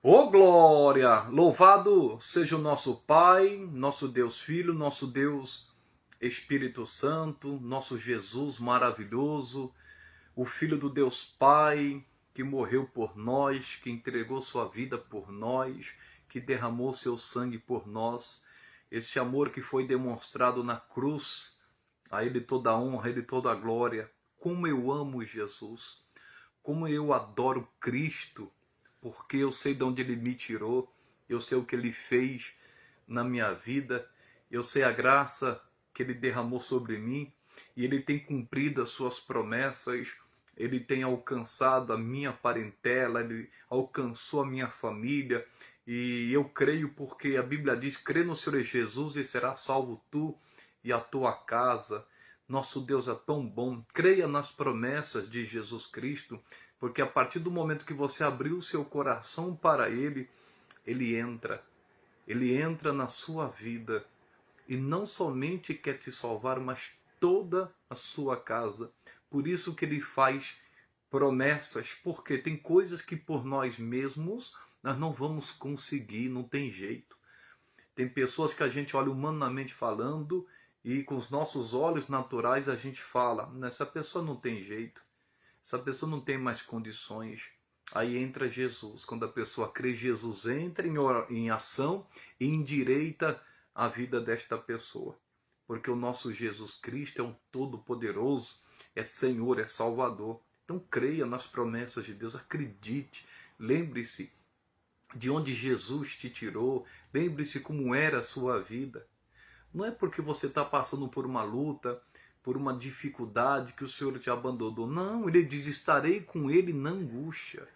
Ô glória! Louvado seja o nosso Pai, nosso Deus Filho, nosso Deus Espírito Santo, nosso Jesus maravilhoso, o Filho do Deus Pai, que morreu por nós, que entregou sua vida por nós, que derramou seu sangue por nós. Esse amor que foi demonstrado na cruz, a Ele toda a honra, a Ele toda a glória. Como eu amo Jesus, como eu adoro Cristo, porque eu sei de onde Ele me tirou, eu sei o que Ele fez na minha vida, eu sei a graça que Ele derramou sobre mim, e Ele tem cumprido as suas promessas, Ele tem alcançado a minha parentela, Ele alcançou a minha família, e eu creio porque a Bíblia diz: crê no Senhor Jesus e será salvo tu e a tua casa. Nosso Deus é tão bom. Creia nas promessas de Jesus Cristo, porque a partir do momento que você abriu o seu coração para Ele, Ele entra na sua vida e não somente quer te salvar, mas toda a sua casa. Por isso que Ele faz promessas, porque tem coisas que por nós mesmos nós não vamos conseguir, não tem jeito. Tem pessoas que a gente olha humanamente falando e com os nossos olhos naturais a gente fala: essa pessoa não tem jeito, essa pessoa não tem mais condições. Aí entra Jesus. Quando a pessoa crê, Jesus entra em ação e endireita a vida desta pessoa. Porque o nosso Jesus Cristo é um todo-poderoso, é Senhor, é Salvador. Então creia nas promessas de Deus, acredite, lembre-se de onde Jesus te tirou, lembre-se como era a sua vida. Não é porque você está passando por uma luta, por uma dificuldade, que o Senhor te abandonou. Não, Ele diz: estarei com Ele na angústia.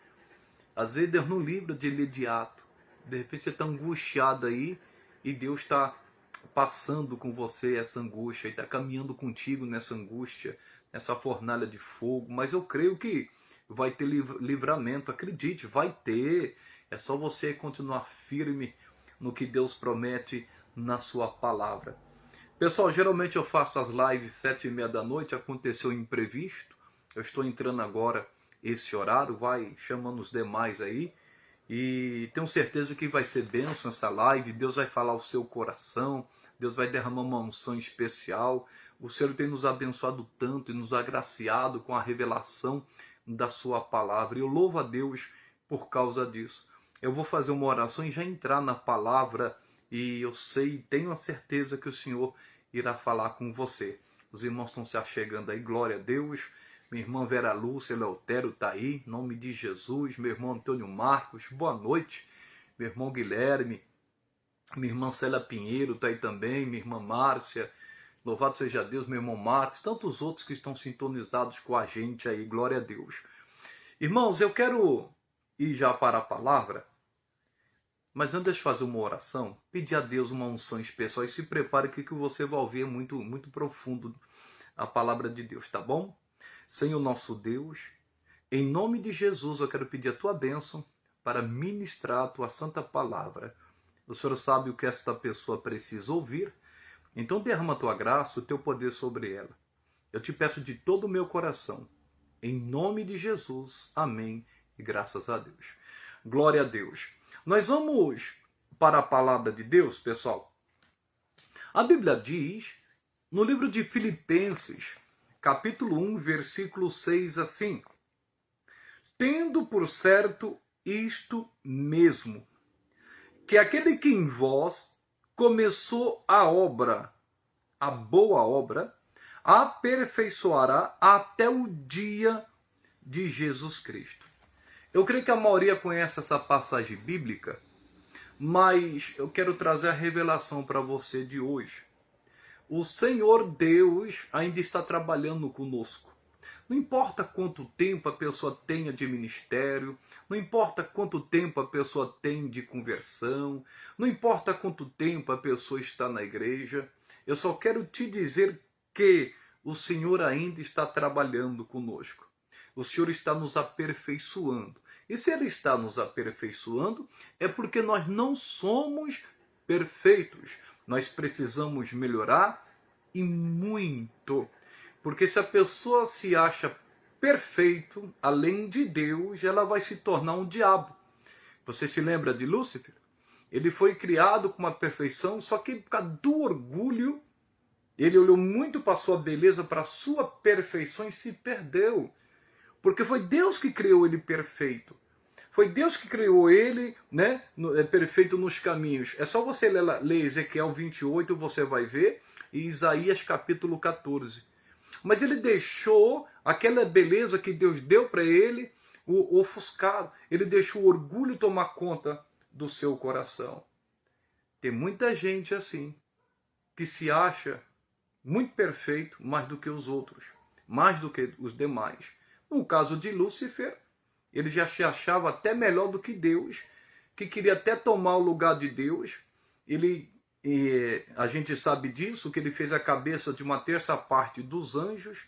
Às vezes Deus não livra de imediato. De repente você está angustiado aí e Deus está passando com você essa angústia, e está caminhando contigo nessa angústia, nessa fornalha de fogo. Mas eu creio que vai ter livramento, acredite, vai ter. É só você continuar firme no que Deus promete na sua palavra. Pessoal, geralmente eu faço as lives 7h30 da noite, aconteceu um imprevisto. Eu estou entrando agora esse horário, vai chamando os demais aí. E tenho certeza que vai ser bênção essa live, Deus vai falar ao seu coração, Deus vai derramar uma unção especial. O Senhor tem nos abençoado tanto e nos agraciado com a revelação da sua palavra. E eu louvo a Deus por causa disso. Eu vou fazer uma oração e já entrar na palavra, e eu sei, tenho a certeza que o Senhor irá falar com você. Os irmãos estão se achegando aí, glória a Deus. Minha irmã Vera Lúcia Leotério está aí, em nome de Jesus. Meu irmão Antônio Marcos, boa noite. Meu irmão Guilherme, minha irmã Célia Pinheiro está aí também, minha irmã Márcia, louvado seja Deus, meu irmão Marcos, tantos outros que estão sintonizados com a gente aí, glória a Deus. Irmãos, eu quero ir já para a palavra, mas antes de fazer uma oração, pedir a Deus uma unção especial, e se prepare que você vai ouvir muito profundo a palavra de Deus, tá bom? Senhor nosso Deus, em nome de Jesus eu quero pedir a tua bênção para ministrar a tua santa palavra. O Senhor sabe o que esta pessoa precisa ouvir, então derrama a tua graça, o teu poder sobre ela. Eu te peço de todo o meu coração, em nome de Jesus, amém e graças a Deus. Glória a Deus. Nós vamos para a palavra de Deus, pessoal. A Bíblia diz, no livro de Filipenses, capítulo 1, versículo 6, assim: tendo por certo isto mesmo, que aquele que em vós começou a obra, a boa obra, aperfeiçoará até o dia de Jesus Cristo. Eu creio que a maioria conhece essa passagem bíblica, mas eu quero trazer a revelação para você de hoje. O Senhor Deus ainda está trabalhando conosco. Não importa quanto tempo a pessoa tenha de ministério, não importa quanto tempo a pessoa tem de conversão, não importa quanto tempo a pessoa está na igreja, eu só quero te dizer que o Senhor ainda está trabalhando conosco. O Senhor está nos aperfeiçoando. E se Ele está nos aperfeiçoando, é porque nós não somos perfeitos. Nós precisamos melhorar, e muito. Porque se a pessoa se acha perfeito, além de Deus, ela vai se tornar um diabo. Você se lembra de Lúcifer? Ele foi criado com uma perfeição, só que por causa do orgulho, ele olhou muito para a sua beleza, para a sua perfeição e se perdeu. Porque foi Deus que criou ele perfeito. Foi Deus que criou ele, né, perfeito nos caminhos. É só você ler Ezequiel 28, você vai ver, e Isaías capítulo 14. Mas ele deixou aquela beleza que Deus deu para ele ofuscado. Ele deixou o orgulho tomar conta do seu coração. Tem muita gente assim, que se acha muito perfeito mais do que os outros, mais do que os demais. No caso de Lúcifer, ele já se achava até melhor do que Deus, que queria até tomar o lugar de Deus. A gente sabe disso, que ele fez a cabeça de uma terça parte dos anjos,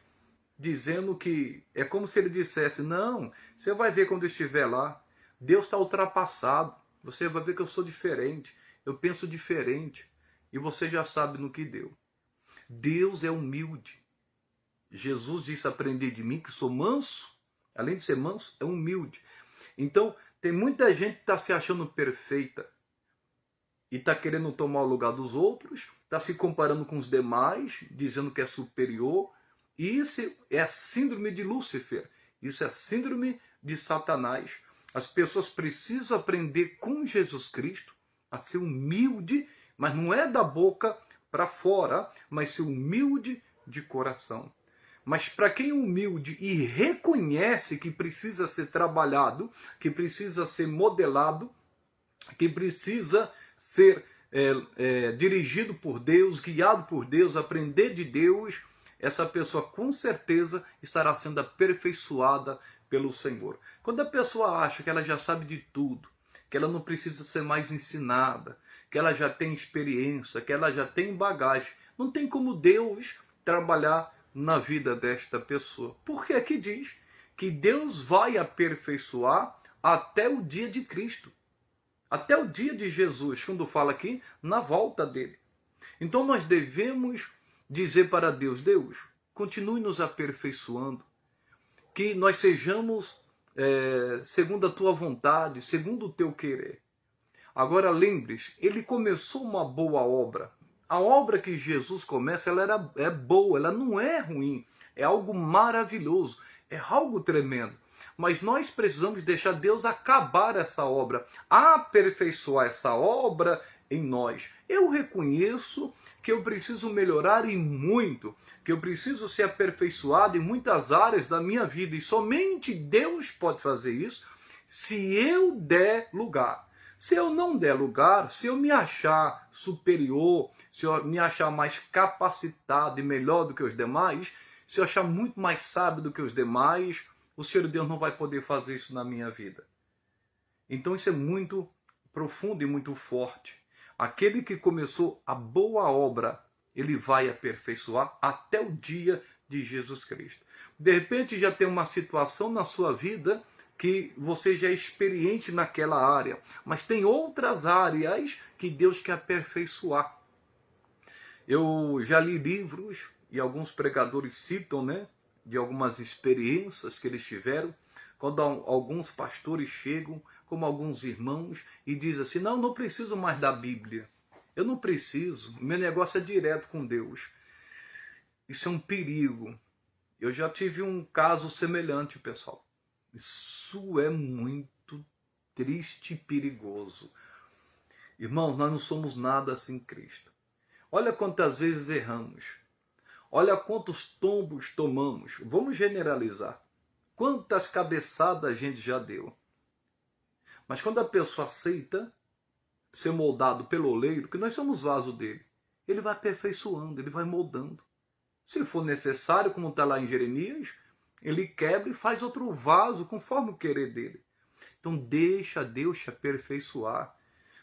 dizendo que é como se ele dissesse, não, você vai ver quando eu estiver lá, Deus está ultrapassado, você vai ver que eu sou diferente, eu penso diferente, e você já sabe no que deu. Deus é humilde. Jesus disse, aprender de mim, que sou manso, além de ser manso, é humilde. Então, tem muita gente que está se achando perfeita e está querendo tomar o lugar dos outros, está se comparando com os demais, dizendo que é superior. E isso é a síndrome de Lúcifer, isso é a síndrome de Satanás. As pessoas precisam aprender com Jesus Cristo a ser humilde, mas não é da boca para fora, mas ser humilde de coração. Mas para quem é humilde e reconhece que precisa ser trabalhado, que precisa ser modelado, que precisa ser dirigido por Deus, guiado por Deus, aprender de Deus, essa pessoa com certeza estará sendo aperfeiçoada pelo Senhor. Quando a pessoa acha que ela já sabe de tudo, que ela não precisa ser mais ensinada, que ela já tem experiência, que ela já tem bagagem, não tem como Deus trabalhar na vida desta pessoa. Porque aqui diz que Deus vai aperfeiçoar até o dia de Cristo. Até o dia de Jesus, quando fala aqui, na volta dele. Então nós devemos dizer para Deus, Deus, continue nos aperfeiçoando, que nós sejamos segundo a tua vontade, segundo o teu querer. Agora lembre-se, ele começou uma boa obra. A obra que Jesus começa, ela é boa, ela não é ruim, é algo maravilhoso, é algo tremendo. Mas nós precisamos deixar Deus acabar essa obra, aperfeiçoar essa obra em nós. Eu reconheço que eu preciso melhorar em muito, que eu preciso ser aperfeiçoado em muitas áreas da minha vida. E somente Deus pode fazer isso se eu der lugar. Se eu não der lugar, se eu me achar superior, se eu me achar mais capacitado e melhor do que os demais, se eu achar muito mais sábio do que os demais, o Senhor Deus não vai poder fazer isso na minha vida. Então isso é muito profundo e muito forte. Aquele que começou a boa obra, ele vai aperfeiçoar até o dia de Jesus Cristo. De repente já tem uma situação na sua vida que você já é experiente naquela área, mas tem outras áreas que Deus quer aperfeiçoar. Eu já li livros e alguns pregadores citam, né, de algumas experiências que eles tiveram, quando alguns pastores chegam, como alguns irmãos, e dizem assim, não preciso mais da Bíblia, eu não preciso, meu negócio é direto com Deus. Isso é um perigo. Eu já tive um caso semelhante, pessoal. Isso é muito triste e perigoso. Irmãos, nós não somos nada sem Cristo. Olha quantas vezes erramos. Olha quantos tombos tomamos. Vamos generalizar. Quantas cabeçadas a gente já deu. Mas quando a pessoa aceita ser moldado pelo oleiro, que nós somos vaso dele, ele vai aperfeiçoando, ele vai moldando. Se for necessário, como está lá em Jeremias, ele quebra e faz outro vaso conforme o querer dele. Então deixa Deus te aperfeiçoar.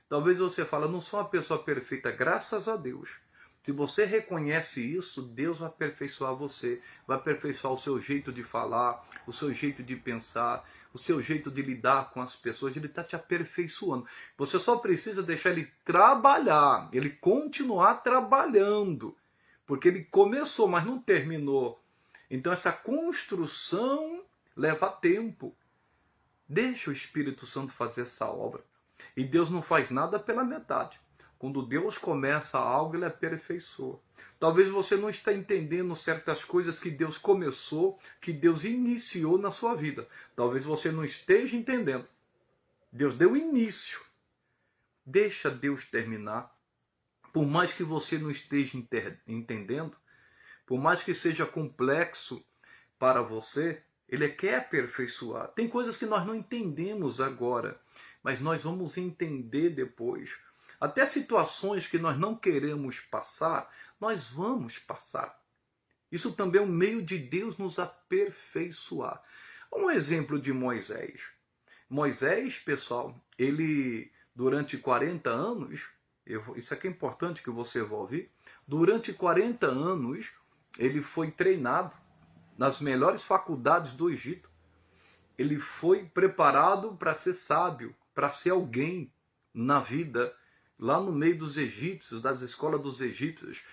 Talvez você fale, não sou uma pessoa perfeita, graças a Deus. Se você reconhece isso, Deus vai aperfeiçoar você, vai aperfeiçoar o seu jeito de falar, o seu jeito de pensar, o seu jeito de lidar com as pessoas, ele está te aperfeiçoando. Você só precisa deixar ele trabalhar, ele continuar trabalhando, porque ele começou, mas não terminou. Então essa construção leva tempo. Deixa o Espírito Santo fazer essa obra. E Deus não faz nada pela metade. Quando Deus começa algo, Ele aperfeiçoa. Talvez você não esteja entendendo certas coisas que Deus começou, que Deus iniciou na sua vida. Talvez você não esteja entendendo. Deus deu início. Deixa Deus terminar. Por mais que você não esteja entendendo, por mais que seja complexo para você, Ele quer aperfeiçoar. Tem coisas que nós não entendemos agora, mas nós vamos entender depois. Até situações que nós não queremos passar, nós vamos passar. Isso também é um meio de Deus nos aperfeiçoar. Um exemplo de Moisés. Moisés, pessoal, ele durante 40 anos, isso aqui é importante que você vai ouvir, durante 40 anos ele foi treinado nas melhores faculdades do Egito. Ele foi preparado para ser sábio, para ser alguém na vida, lá no meio dos egípcios, das escolas dos egípcios.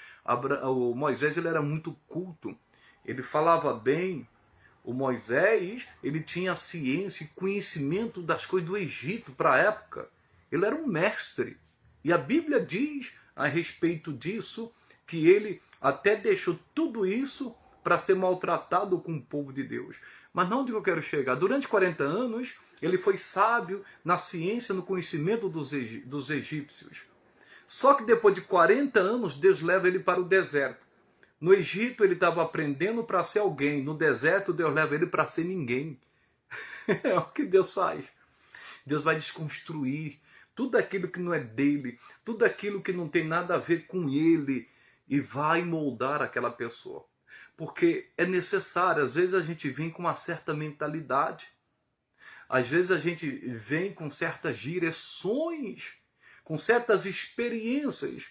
O Moisés ele era muito culto, ele falava bem. O Moisés ele tinha ciência e conhecimento das coisas do Egito para a época. Ele era um mestre. E a Bíblia diz a respeito disso que ele até deixou tudo isso para ser maltratado com o povo de Deus. Mas não onde eu quero chegar. Durante 40 anos, ele foi sábio na ciência, no conhecimento dos egípcios. Só que depois de 40 anos, Deus leva ele para o deserto. No Egito, ele estava aprendendo para ser alguém. No deserto, Deus leva ele para ser ninguém. É o que Deus faz. Deus vai desconstruir tudo aquilo que não é dele, tudo aquilo que não tem nada a ver com ele, e vai moldar aquela pessoa. Porque é necessário, às vezes a gente vem com uma certa mentalidade, às vezes a gente vem com certas direções, com certas experiências,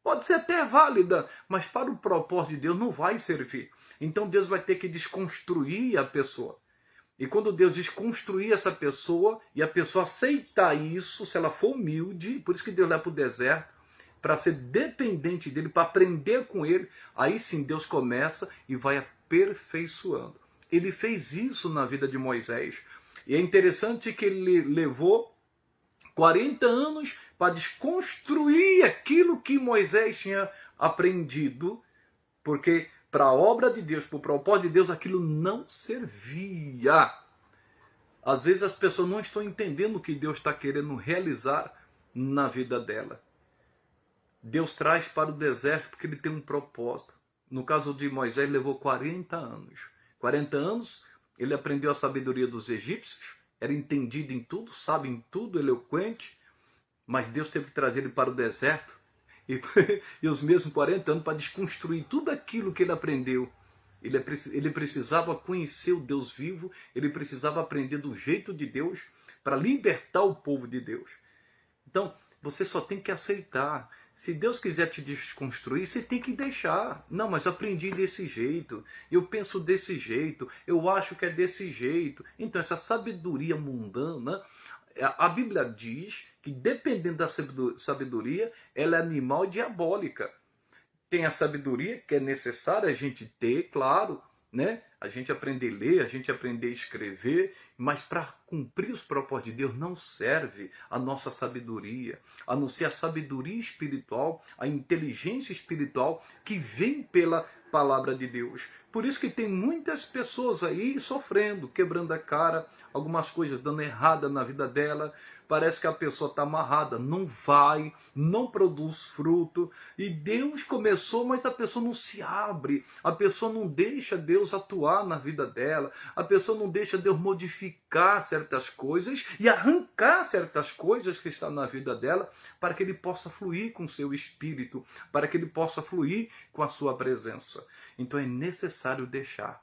pode ser até válida, mas para o propósito de Deus não vai servir. Então Deus vai ter que desconstruir a pessoa. E quando Deus desconstruir essa pessoa, e a pessoa aceitar isso, se ela for humilde, por isso que Deus leva para o deserto, para ser dependente dele, para aprender com ele, aí sim Deus começa e vai aperfeiçoando. Ele fez isso na vida de Moisés. E é interessante que ele levou 40 anos para desconstruir aquilo que Moisés tinha aprendido, porque para a obra de Deus, para o propósito de Deus, aquilo não servia. Às vezes as pessoas não estão entendendo o que Deus está querendo realizar na vida dela. Deus traz para o deserto porque ele tem um propósito. No caso de Moisés, ele levou 40 anos. 40 anos, ele aprendeu a sabedoria dos egípcios, era entendido em tudo, sabe em tudo, eloquente, mas Deus teve que trazer ele para o deserto e os mesmos 40 anos para desconstruir tudo aquilo que ele aprendeu. Ele precisava conhecer o Deus vivo, ele precisava aprender do jeito de Deus para libertar o povo de Deus. Então, você só tem que aceitar. Se Deus quiser te desconstruir, você tem que deixar. Não, mas eu aprendi desse jeito, eu penso desse jeito, eu acho que é desse jeito. Então, essa sabedoria mundana, a Bíblia diz que dependendo da sabedoria, ela é animal e diabólica. Tem a sabedoria que é necessária a gente ter, claro, né? A gente aprender a ler, a gente aprender a escrever, mas para cumprir os propósitos de Deus não serve a nossa sabedoria, a não ser a sabedoria espiritual, a inteligência espiritual que vem pela palavra de Deus. Por isso que tem muitas pessoas aí sofrendo, quebrando a cara, algumas coisas dando errada na vida dela. Parece que a pessoa está amarrada, não vai, não produz fruto. E Deus começou, mas a pessoa não se abre. A pessoa não deixa Deus atuar na vida dela. A pessoa não deixa Deus modificar certas coisas e arrancar certas coisas que estão na vida dela para que ele possa fluir com o seu espírito, para que ele possa fluir com a sua presença. Então é necessário deixar.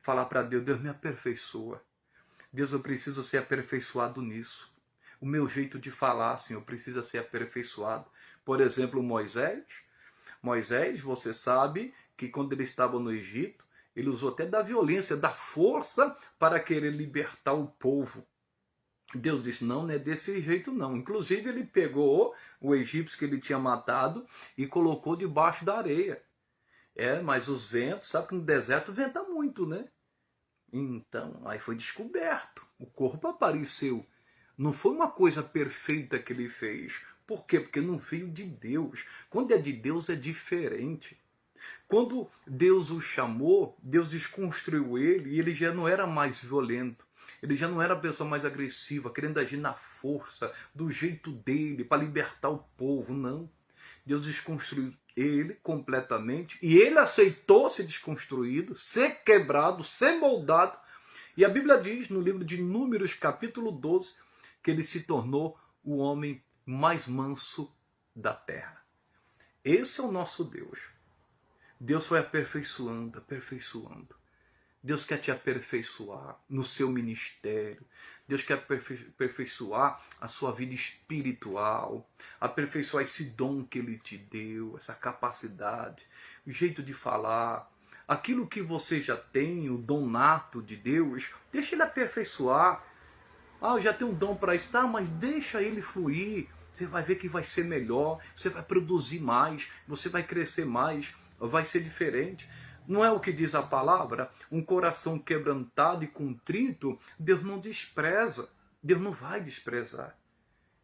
Falar para Deus, Deus me aperfeiçoa. Deus, eu preciso ser aperfeiçoado nisso. O meu jeito de falar, Senhor, precisa ser aperfeiçoado. Por exemplo, Moisés. Moisés, você sabe que quando ele estava no Egito, ele usou até da violência, da força para querer libertar o povo. Deus disse, não é desse jeito não. Inclusive ele pegou o egípcio que ele tinha matado e colocou debaixo da areia. Mas os ventos, sabe que no deserto venta muito, né? Então, aí foi descoberto. O corpo apareceu. Não foi uma coisa perfeita que ele fez. Por quê? Porque não veio de Deus. Quando é de Deus é diferente. Quando Deus o chamou, Deus desconstruiu ele e ele já não era mais violento. Ele já não era a pessoa mais agressiva, querendo agir na força, do jeito dele, para libertar o povo. Não. Deus desconstruiu ele completamente e ele aceitou ser desconstruído, ser quebrado, ser moldado. E a Bíblia diz no livro de Números, capítulo 12, que ele se tornou o homem mais manso da terra. Esse é o nosso Deus. Deus foi aperfeiçoando, aperfeiçoando. Deus quer te aperfeiçoar no seu ministério. Deus quer aperfeiçoar a sua vida espiritual. Aperfeiçoar esse dom que Ele te deu, essa capacidade, o jeito de falar. Aquilo que você já tem, o dom nato de Deus, deixa Ele aperfeiçoar. Ah, eu já tenho um dom para isso. Tá, mas deixa ele fluir. Você vai ver que vai ser melhor. Você vai produzir mais. Você vai crescer mais. Vai ser diferente. Não é o que diz a palavra? Um coração quebrantado e contrito, Deus não despreza. Deus não vai desprezar.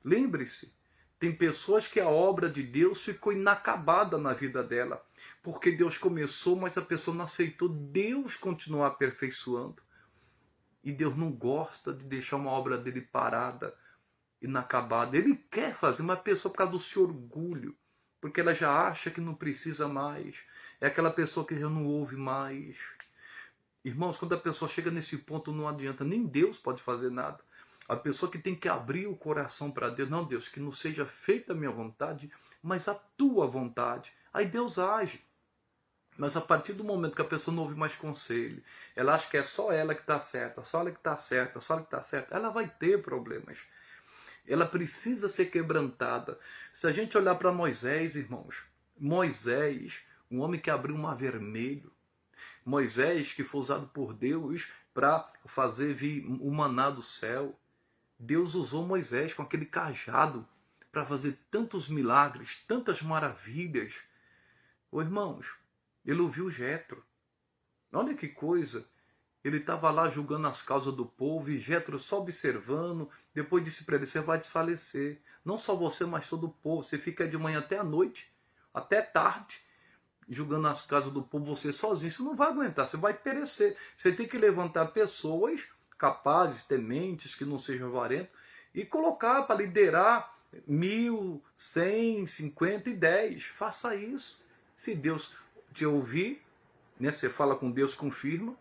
Lembre-se, tem pessoas que a obra de Deus ficou inacabada na vida dela. Porque Deus começou, mas a pessoa não aceitou Deus continuar aperfeiçoando. E Deus não gosta de deixar uma obra dele parada, inacabada. Ele quer fazer, mas a pessoa, por causa do seu orgulho, porque ela já acha que não precisa mais. É aquela pessoa que já não ouve mais. Irmãos, quando a pessoa chega nesse ponto, não adianta. Nem Deus pode fazer nada. A pessoa que tem que abrir o coração para Deus. Não, Deus, que não seja feita a minha vontade, mas a tua vontade. Aí Deus age. Mas a partir do momento que a pessoa não ouve mais conselho, ela acha que é só ela que está certa, só ela que está certa, só ela que está certa, ela vai ter problemas. Ela precisa ser quebrantada. Se a gente olhar para Moisés, irmãos, Moisés, um homem que abriu o mar vermelho, Moisés que foi usado por Deus para fazer vir o maná do céu. Deus usou Moisés com aquele cajado para fazer tantos milagres, tantas maravilhas. Ô, irmãos, ele ouviu Jetro. Olha que coisa. Ele estava lá julgando as causas do povo e Jetro só observando. Depois disse para ele, você vai desfalecer. Não só você, mas todo o povo. Você fica de manhã até a noite, até tarde, julgando as causas do povo, você sozinho. Você não vai aguentar, você vai perecer. Você tem que levantar pessoas capazes, tementes, que não sejam avarentos, e colocar para liderar 1.000, 100, 50 e 10. Faça isso. Se Deus te ouvir, né, você fala com Deus, confirma,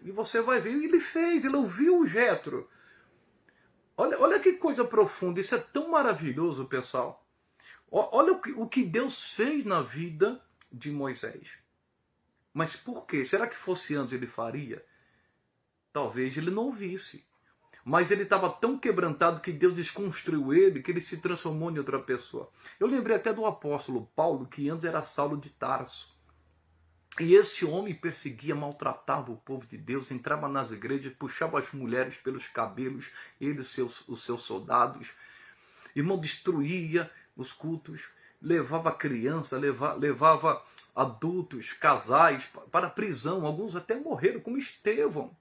e você vai ver. Ele fez, ele ouviu o Jetro. Olha que coisa profunda, isso é tão maravilhoso, pessoal. Olha o que Deus fez na vida de Moisés. Mas por quê? Será que fosse antes ele faria? Talvez ele não ouvisse. Mas ele estava tão quebrantado que Deus desconstruiu ele, que ele se transformou em outra pessoa. Eu lembrei até do apóstolo Paulo, que antes era Saulo de Tarso. E esse homem perseguia, maltratava o povo de Deus, entrava nas igrejas, puxava as mulheres pelos cabelos, ele e os seus soldados. Irmão, destruía os cultos, levava crianças, levava adultos, casais para a prisão. Alguns até morreram, como Estevão.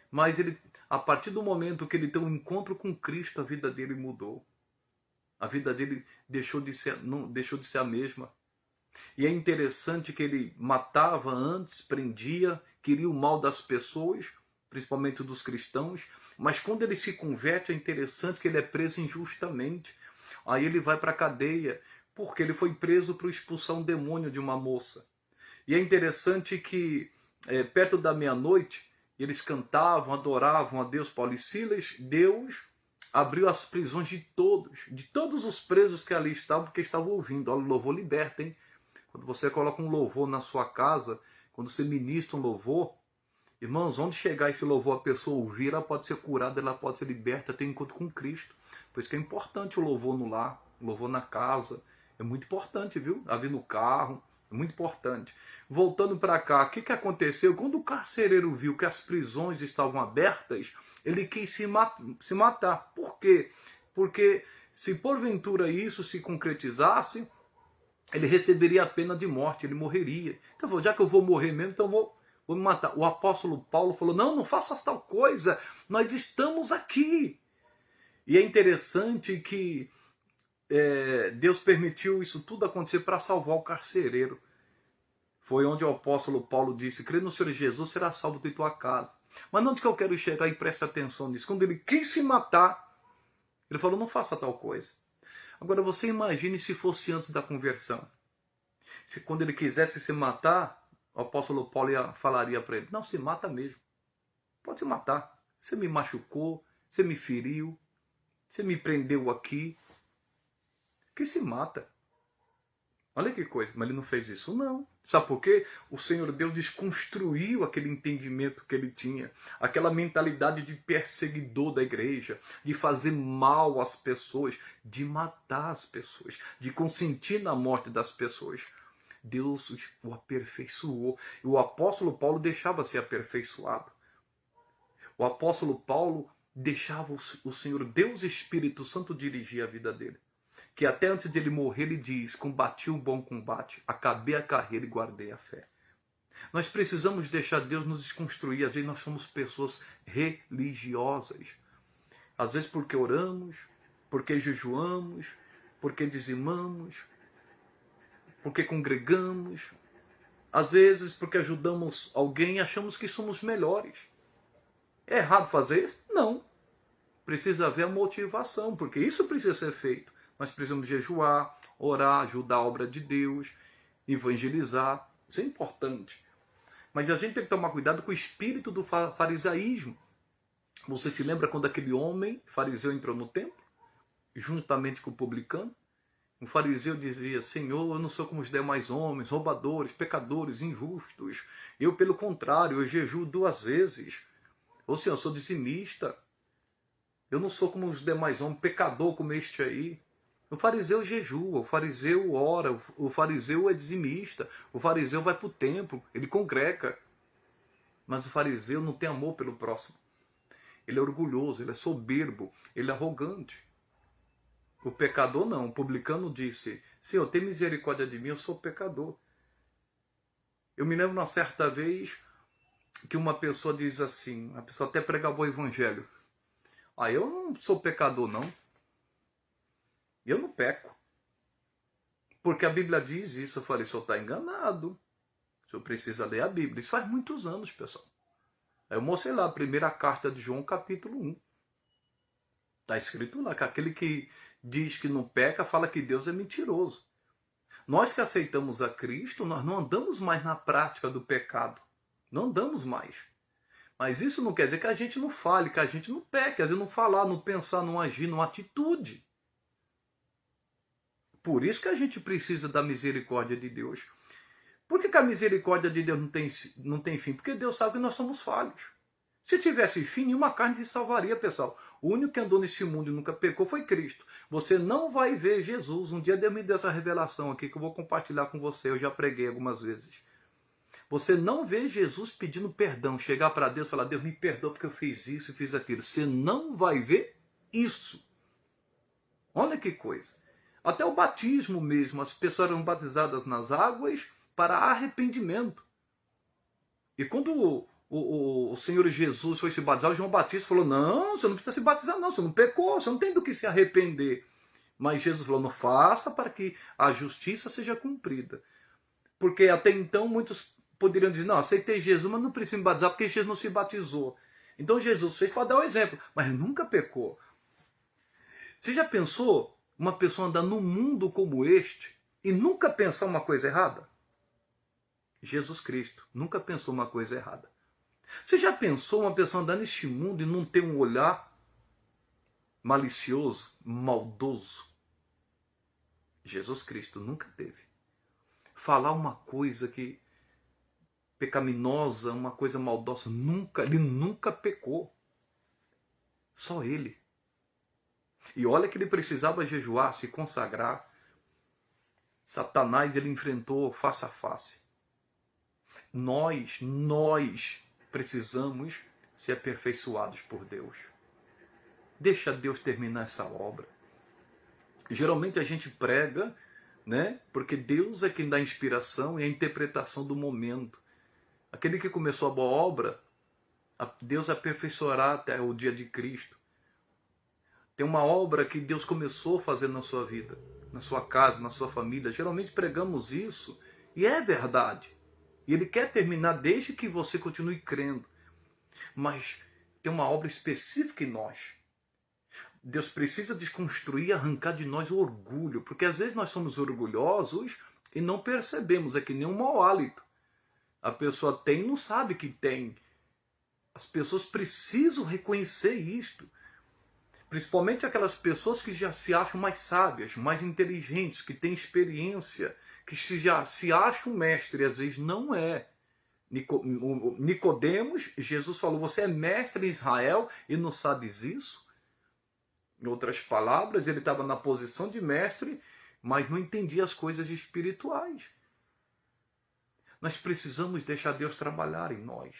Mas ele, a partir do momento que ele tem um encontro com Cristo, a vida dele mudou. A vida dele deixou de ser a mesma. E é interessante que ele matava antes, prendia, queria o mal das pessoas, principalmente dos cristãos. Mas quando ele se converte, é interessante que ele é preso injustamente. Aí ele vai para a cadeia, porque ele foi preso para expulsar um demônio de uma moça. E é interessante que, perto da meia-noite, eles cantavam, adoravam a Deus. Paulo e Silas, Deus abriu as prisões de todos os presos que ali estavam, porque estavam ouvindo. Olha, o louvor liberta, hein? Quando você coloca um louvor na sua casa, quando você ministra um louvor, irmãos, onde chegar esse louvor, a pessoa ouvir, ela pode ser curada, ela pode ser liberta, ter encontro com Cristo. Por isso que é importante o louvor no lar, o louvor na casa. É muito importante, viu? A vir no carro, é muito importante. Voltando para cá, o que aconteceu? Quando o carcereiro viu que as prisões estavam abertas, ele quis se matar. Por quê? Porque se porventura isso se concretizasse, ele receberia a pena de morte, ele morreria. Então, já que eu vou morrer mesmo, então vou me matar. O apóstolo Paulo falou, não, não faças tal coisa, nós estamos aqui. E é interessante que Deus permitiu isso tudo acontecer para salvar o carcereiro. Foi onde o apóstolo Paulo disse, crê no Senhor Jesus, será salvo de tua casa. Mas onde que eu quero chegar e preste atenção nisso? Quando ele quis se matar, ele falou, não faça tal coisa. Agora você imagine se fosse antes da conversão. Se quando ele quisesse se matar, o apóstolo Paulo falaria para ele, não, se mata mesmo. Pode se matar. Você me machucou, você me feriu, você me prendeu aqui. Que se mata. Olha que coisa, mas ele não fez isso não. Sabe por quê? O Senhor Deus desconstruiu aquele entendimento que ele tinha, aquela mentalidade de perseguidor da igreja, de fazer mal às pessoas, de matar as pessoas, de consentir na morte das pessoas. Deus o aperfeiçoou. E o apóstolo Paulo deixava ser aperfeiçoado. O apóstolo Paulo deixava o Senhor Deus Espírito Santo dirigir a vida dele. Que até antes de ele morrer, ele diz, combati o bom combate, acabei a carreira e guardei a fé. Nós precisamos deixar Deus nos desconstruir. Às vezes nós somos pessoas religiosas. Às vezes porque oramos, porque jejuamos, porque dizimamos, porque congregamos. Às vezes porque ajudamos alguém e achamos que somos melhores. É errado fazer isso? Não. Precisa haver a motivação, porque isso precisa ser feito. Nós precisamos jejuar, orar, ajudar a obra de Deus, evangelizar. Isso é importante. Mas a gente tem que tomar cuidado com o espírito do farisaísmo. Você se lembra quando aquele homem fariseu entrou no templo, juntamente com o publicano? O fariseu dizia, Senhor, eu não sou como os demais homens, roubadores, pecadores, injustos. Eu, pelo contrário, eu jejuo 2 vezes. Ou Senhor, eu sou dizimista. Eu não sou como os demais homens, pecador como este aí. O fariseu jejua, o fariseu ora, o fariseu é dizimista, o fariseu vai para o templo, ele congrega. Mas o fariseu não tem amor pelo próximo. Ele é orgulhoso, ele é soberbo, ele é arrogante. O pecador não. O publicano disse, Senhor, tem misericórdia de mim, eu sou pecador. Eu me lembro uma certa vez que uma pessoa diz assim, a pessoa até pregava o evangelho. Eu não sou pecador não. Eu não peco. Porque a Bíblia diz isso. Eu falei, o senhor está enganado. O senhor precisa ler a Bíblia. Isso faz muitos anos, pessoal. Aí eu mostrei lá a primeira carta de João, capítulo 1. Está escrito lá que aquele que diz que não peca, fala que Deus é mentiroso. Nós que aceitamos a Cristo, nós não andamos mais na prática do pecado. Não andamos mais. Mas isso não quer dizer que a gente não fale, que a gente não peque. Às vezes não falar, não pensar, não agir, não atitude. Por isso que a gente precisa da misericórdia de Deus. Por que a misericórdia de Deus não tem fim? Porque Deus sabe que nós somos falhos. Se tivesse fim, nenhuma carne se salvaria, pessoal. O único que andou nesse mundo e nunca pecou foi Cristo. Você não vai ver Jesus. Um dia Deus me deu essa revelação aqui que eu vou compartilhar com você. Eu já preguei algumas vezes. Você não vê Jesus pedindo perdão. Chegar para Deus e falar, Deus me perdoa porque eu fiz isso e fiz aquilo. Você não vai ver isso. Olha que coisa. Até o batismo mesmo, as pessoas eram batizadas nas águas para arrependimento. E quando o Senhor Jesus foi se batizar, o João Batista falou, não, você não precisa se batizar não, você não pecou, você não tem do que se arrepender. Mas Jesus falou, não faça para que a justiça seja cumprida. Porque até então muitos poderiam dizer, não, aceitei Jesus, mas não preciso me batizar porque Jesus não se batizou. Então Jesus fez para dar o exemplo, mas nunca pecou. Você já pensou uma pessoa andar num mundo como este e nunca pensar uma coisa errada? Jesus Cristo nunca pensou uma coisa errada. Você já pensou uma pessoa andar neste mundo e não ter um olhar malicioso, maldoso? Jesus Cristo nunca teve. Falar uma coisa que pecaminosa, uma coisa maldosa, ele nunca pecou. Só ele. E olha que ele precisava jejuar, se consagrar. Satanás ele enfrentou face a face. Nós precisamos ser aperfeiçoados por Deus. Deixa Deus terminar essa obra. Geralmente a gente prega, né? Porque Deus é quem dá a inspiração e a interpretação do momento. Aquele que começou a boa obra, Deus aperfeiçoará até o dia de Cristo. Tem uma obra que Deus começou a fazer na sua vida, na sua casa, na sua família. Geralmente pregamos isso e é verdade. E Ele quer terminar desde que você continue crendo. Mas tem uma obra específica em nós. Deus precisa desconstruir e arrancar de nós o orgulho, porque às vezes nós somos orgulhosos e não percebemos, é que nem um mau hálito. A pessoa tem e não sabe que tem. As pessoas precisam reconhecer isto. Principalmente aquelas pessoas que já se acham mais sábias, mais inteligentes, que têm experiência, que já se acham mestre, e às vezes não é. Nicodemos, Jesus falou, você é mestre em Israel e não sabes isso? Em outras palavras, ele estava na posição de mestre, mas não entendia as coisas espirituais. Nós precisamos deixar Deus trabalhar em nós.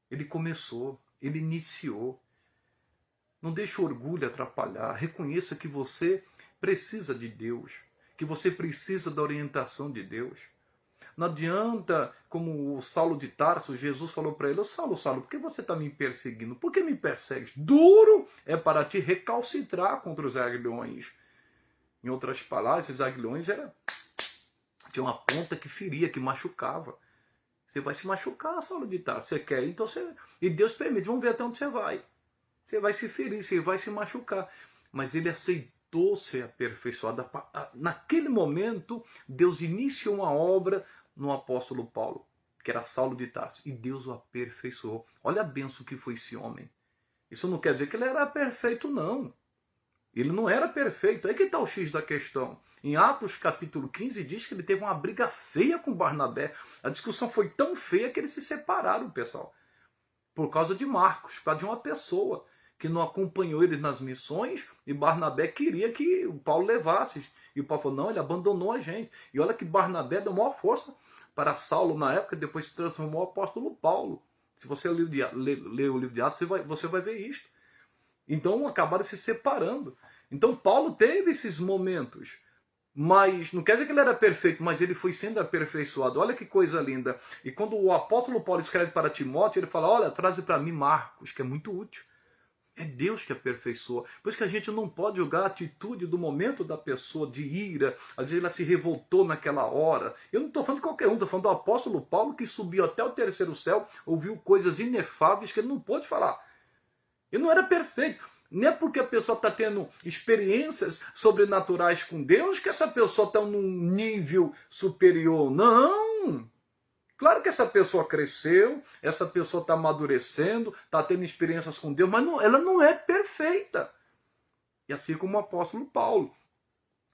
Ele começou, ele iniciou. Não deixe o orgulho atrapalhar. Reconheça que você precisa de Deus, que você precisa da orientação de Deus. Não adianta, como o Saulo de Tarso, Jesus falou para ele, Saulo, Saulo, por que você está me perseguindo? Por que me persegues? Duro é para te recalcitrar contra os aguilhões. Em outras palavras, esses aguilhões tinha uma ponta que feria, que machucava. Você vai se machucar, Saulo de Tarso. Você quer? Então você... E Deus permite, vamos ver até onde você vai. Você vai se ferir, você vai se machucar. Mas ele aceitou ser aperfeiçoado. Naquele momento, Deus iniciou uma obra no apóstolo Paulo, que era Saulo de Tarso. E Deus o aperfeiçoou. Olha a bênção que foi esse homem. Isso não quer dizer que ele era perfeito, não. Ele não era perfeito. Aí que está o X da questão. Em Atos capítulo 15 diz que ele teve uma briga feia com Barnabé. A discussão foi tão feia que eles se separaram, pessoal. Por causa de Marcos, por causa de uma pessoa que não acompanhou eles nas missões, e Barnabé queria que o Paulo levasse. E o Paulo falou, não, ele abandonou a gente. E olha que Barnabé deu maior força para Saulo na época, depois se transformou no apóstolo Paulo. Se você ler o livro de Atos, você vai ver isto. Então acabaram se separando. Então Paulo teve esses momentos. Mas não quer dizer que ele era perfeito, mas ele foi sendo aperfeiçoado. Olha que coisa linda. E quando o apóstolo Paulo escreve para Timóteo, ele fala, olha, traze para mim Marcos, que é muito útil. É Deus que aperfeiçoa. Por isso que a gente não pode julgar a atitude do momento da pessoa de ira. Às vezes ela se revoltou naquela hora. Eu não estou falando de qualquer um, estou falando do apóstolo Paulo que subiu até o terceiro céu, ouviu coisas inefáveis que ele não pôde falar. Ele não era perfeito. Não é porque a pessoa está tendo experiências sobrenaturais com Deus que essa pessoa está num nível superior. Não! Claro que essa pessoa cresceu, essa pessoa está amadurecendo, está tendo experiências com Deus, mas ela não é perfeita. E assim como o apóstolo Paulo.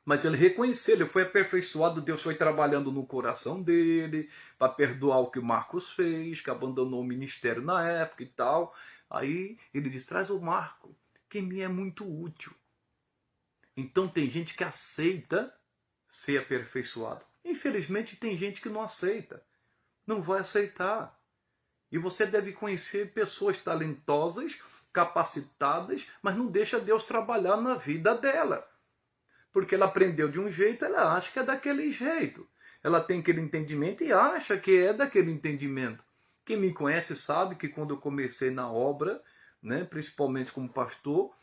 Mas ele reconheceu, ele foi aperfeiçoado, Deus foi trabalhando no coração dele, para perdoar o que o Marcos fez, que abandonou o ministério na época e tal. Aí ele diz, traz o Marco, que me é muito útil. Então tem gente que aceita ser aperfeiçoado. Infelizmente tem gente que não aceita. Não vai aceitar. E você deve conhecer pessoas talentosas, capacitadas, mas não deixa Deus trabalhar na vida dela. Porque ela aprendeu de um jeito, ela acha que é daquele jeito. Ela tem aquele entendimento e acha que é daquele entendimento. Quem me conhece sabe que quando eu comecei na obra, né, principalmente como pastor,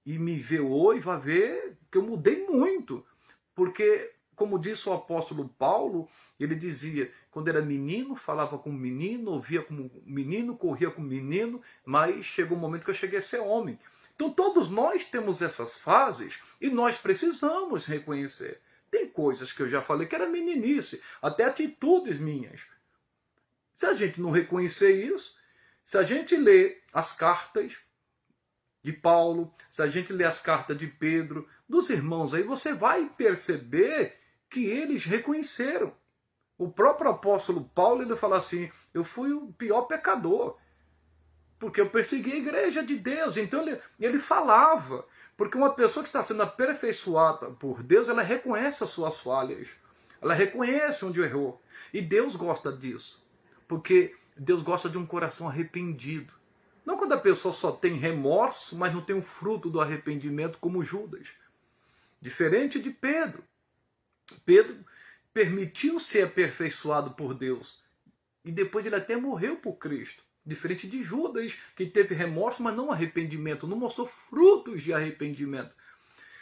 e me vê hoje, vai ver que eu mudei muito. Porque, como disse o apóstolo Paulo, ele dizia, quando era menino, falava com menino, ouvia como menino, corria com menino, mas chegou um momento que eu cheguei a ser homem. Então todos nós temos essas fases e nós precisamos reconhecer. Tem coisas que eu já falei que era meninice, até atitudes minhas. Se a gente não reconhecer isso, se a gente lê as cartas de Paulo, se a gente lê as cartas de Pedro, dos irmãos aí, você vai perceber que eles reconheceram. O próprio apóstolo Paulo, ele fala assim, eu fui o pior pecador, porque eu persegui a igreja de Deus. Então ele falava, porque uma pessoa que está sendo aperfeiçoada por Deus, ela reconhece as suas falhas, ela reconhece onde errou. E Deus gosta disso, porque Deus gosta de um coração arrependido. Não quando a pessoa só tem remorso, mas não tem o fruto do arrependimento como Judas. Diferente de Pedro. Pedro permitiu ser aperfeiçoado por Deus. E depois ele até morreu por Cristo. Diferente de Judas, que teve remorso, mas não arrependimento, não mostrou frutos de arrependimento.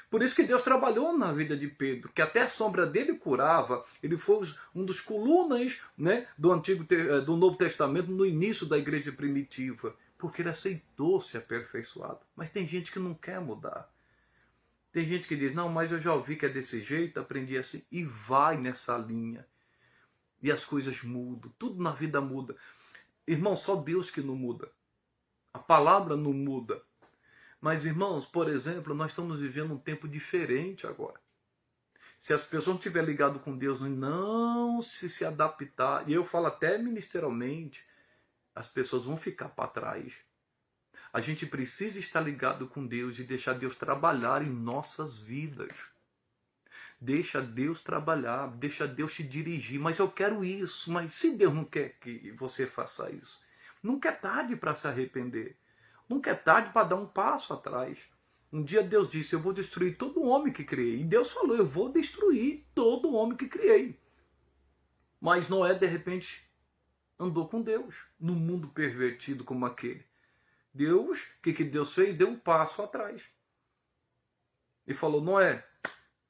Por isso que Deus trabalhou na vida de Pedro, que até a sombra dele curava. Ele foi um dos colunas, né, do Novo Testamento no início da igreja primitiva, porque ele aceitou ser aperfeiçoado. Mas tem gente que não quer mudar. Tem gente que diz, não, mas eu já ouvi que é desse jeito, aprendi assim, e vai nessa linha. E as coisas mudam, tudo na vida muda. Irmão, só Deus que não muda. A palavra não muda. Mas, irmãos, por exemplo, nós estamos vivendo um tempo diferente agora. Se as pessoas não estiverem ligadas com Deus e não se adaptar, e eu falo até ministerialmente, as pessoas vão ficar para trás. A gente precisa estar ligado com Deus e deixar Deus trabalhar em nossas vidas. Deixa Deus trabalhar, deixa Deus te dirigir. Mas eu quero isso, mas se Deus não quer que você faça isso, nunca é tarde para se arrepender. Nunca é tarde para dar um passo atrás. Um dia Deus disse, eu vou destruir todo homem que criei. E Deus falou, eu vou destruir todo homem que criei. Mas Noé, de repente, andou com Deus, num mundo pervertido como aquele. Deus, o que Deus fez? Deu um passo atrás. E falou, Noé,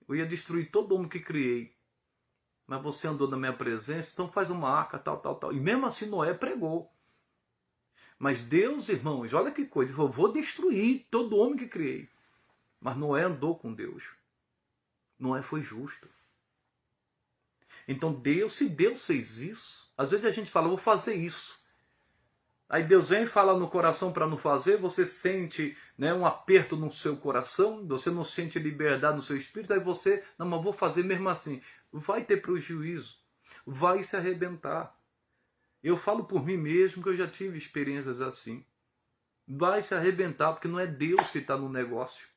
eu ia destruir todo homem que criei. Mas você andou na minha presença, então faz uma arca, tal. E mesmo assim Noé pregou. Mas Deus, irmãos, olha que coisa, eu vou destruir todo homem que criei. Mas Noé andou com Deus. Noé foi justo. Então Deus, se Deus fez isso, às vezes a gente fala, vou fazer isso. Aí Deus vem e fala no coração para não fazer, você sente, né, um aperto no seu coração, você não sente liberdade no seu espírito, aí você, não, mas vou fazer mesmo assim. Vai ter prejuízo, vai se arrebentar. Eu falo por mim mesmo que eu já tive experiências assim. Vai se arrebentar, porque não é Deus que está no negócio.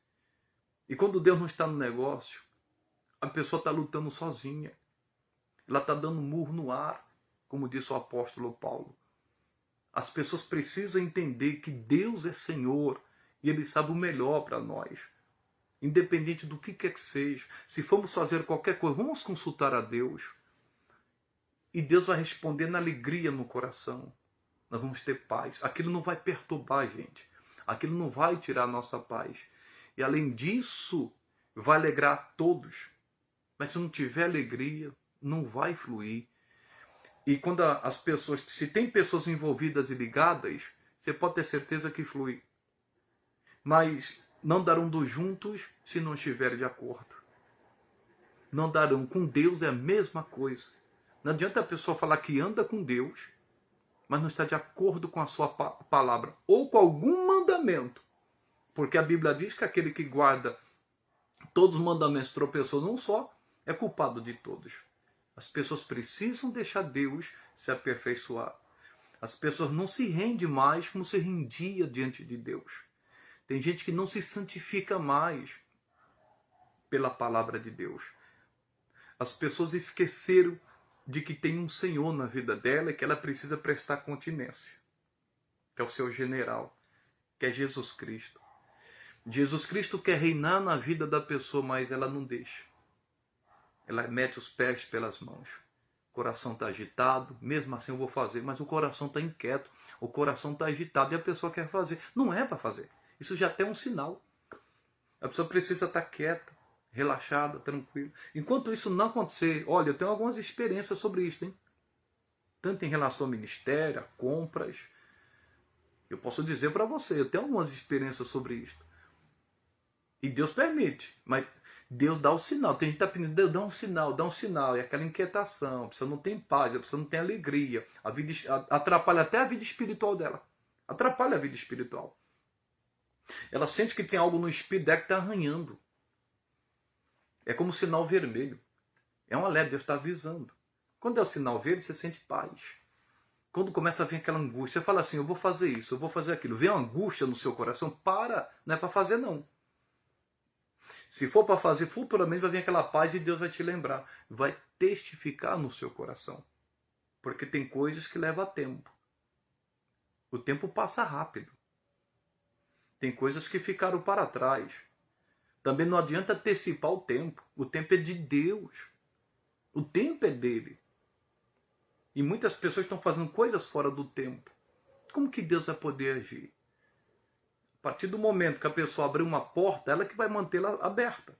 E quando Deus não está no negócio, a pessoa está lutando sozinha. Ela está dando murro no ar, como disse o apóstolo Paulo. As pessoas precisam entender que Deus é Senhor e Ele sabe o melhor para nós. Independente do que quer que seja. Se formos fazer qualquer coisa, vamos consultar a Deus. E Deus vai responder na alegria no coração. Nós vamos ter paz. Aquilo não vai perturbar a gente. Aquilo não vai tirar a nossa paz. E além disso, vai alegrar todos. Mas se não tiver alegria, não vai fluir. E quando as pessoas, se tem pessoas envolvidas e ligadas, você pode ter certeza que flui. Mas não darão dos juntos se não estiverem de acordo. Não darão. Com Deus é a mesma coisa. Não adianta a pessoa falar que anda com Deus, mas não está de acordo com a sua palavra ou com algum mandamento. Porque a Bíblia diz que aquele que guarda todos os mandamentos tropeçou num só, é culpado de todos. As pessoas precisam deixar Deus se aperfeiçoar. As pessoas não se rendem mais como se rendia diante de Deus. Tem gente que não se santifica mais pela palavra de Deus. As pessoas esqueceram de que tem um Senhor na vida dela e que ela precisa prestar continência, que é o seu general, que é Jesus Cristo. Jesus Cristo quer reinar na vida da pessoa, mas ela não deixa. Ela mete os pés pelas mãos. O coração está agitado, mesmo assim eu vou fazer, mas o coração está inquieto, o coração está agitado e a pessoa quer fazer. Não é para fazer. Isso já tem um sinal. A pessoa precisa estar quieta, relaxada, tranquila. Enquanto isso não acontecer, olha, eu tenho algumas experiências sobre isso, hein? Tanto em relação ao ministério, a compras. Eu posso dizer para você, eu tenho algumas experiências sobre isso. E Deus permite, mas Deus dá o sinal. Tem gente que está pedindo, Deus dá um sinal. E aquela inquietação, a pessoa não tem paz, a pessoa não tem alegria. A vida atrapalha até a vida espiritual dela. Atrapalha a vida espiritual. Ela sente que tem algo no espírito dela que está arranhando. É como um sinal vermelho. É um alerta, Deus está avisando. Quando é o sinal verde, você sente paz. Quando começa a vir aquela angústia, você fala assim, eu vou fazer isso, eu vou fazer aquilo. Vem uma angústia no seu coração, para, não é para fazer não. Se for para fazer, futuramente vai vir aquela paz e Deus vai te lembrar. Vai testificar no seu coração. Porque tem coisas que levam tempo. O tempo passa rápido. Tem coisas que ficaram para trás. Também não adianta antecipar o tempo. O tempo é de Deus. O tempo é dele. E muitas pessoas estão fazendo coisas fora do tempo. Como que Deus vai poder agir? A partir do momento que a pessoa abrir uma porta, ela que vai mantê-la aberta.